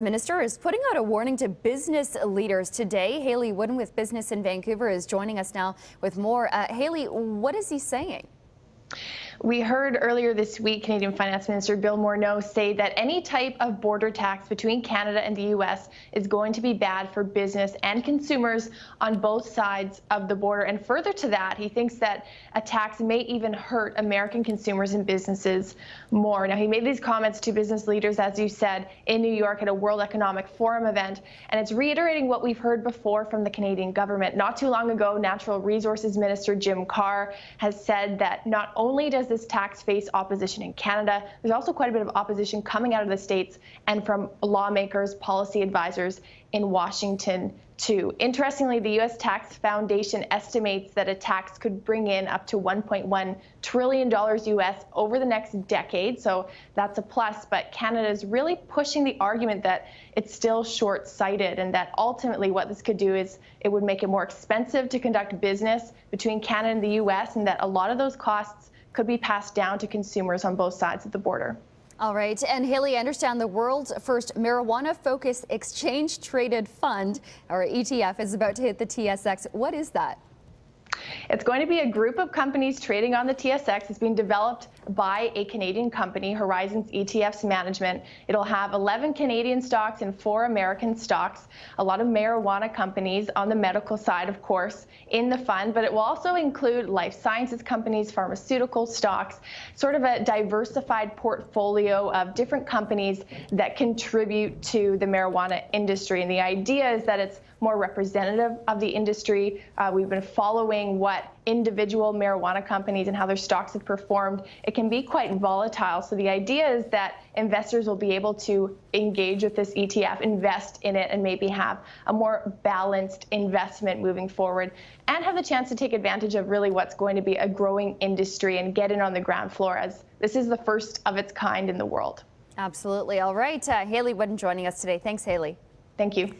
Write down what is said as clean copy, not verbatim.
Minister is putting out a warning to business leaders today. Haley Wooden with Business in Vancouver is joining us now with more. Haley, what is he saying? We heard earlier this week Canadian Finance Minister Bill Morneau say that any type of border tax between Canada and the U.S. is going to be bad for business and consumers on both sides of the border. And further to that, he thinks that a tax may even hurt American consumers and businesses more. Now, he made these comments to business leaders, as you said, in New York at a World Economic Forum event. And it's reiterating what we've heard before from the Canadian government. Not too long ago, Natural Resources Minister Jim Carr has said that not only does this tax face opposition in Canada, there's also quite a bit of opposition coming out of the States and from lawmakers, policy advisors in Washington too. Interestingly, the U.S. Tax Foundation estimates that a tax could bring in up to $1.1 trillion U.S. over the next decade, so that's a plus. But Canada is really pushing the argument that it's still short-sighted and that ultimately what this could do is it would make it more expensive to conduct business between Canada and the U.S. and that a lot of those costs could be passed down to consumers on both sides of the border. All right. And Haley, I understand the world's first marijuana-focused exchange-traded fund, or ETF, is about to hit the TSX. What is that? It's going to be a group of companies trading on the TSX. It's being developed by a Canadian company, Horizons ETFs Management. It'll have 11 Canadian stocks and 4 American stocks, a lot of marijuana companies on the medical side, of course, in the fund, but it will also include life sciences companies, pharmaceutical stocks, sort of a diversified portfolio of different companies that contribute to the marijuana industry. And the idea is that it's more representative of the industry. We've been following what individual marijuana companies and how their stocks have performed. It can be quite volatile. So the idea is that investors will be able to engage with this ETF, invest in it, and maybe have a more balanced investment moving forward and have the chance to take advantage of really what's going to be a growing industry and get in on the ground floor, as this is the first of its kind in the world. Absolutely. All right. Haley Wooden joining us today. Thanks, Haley. Thank you.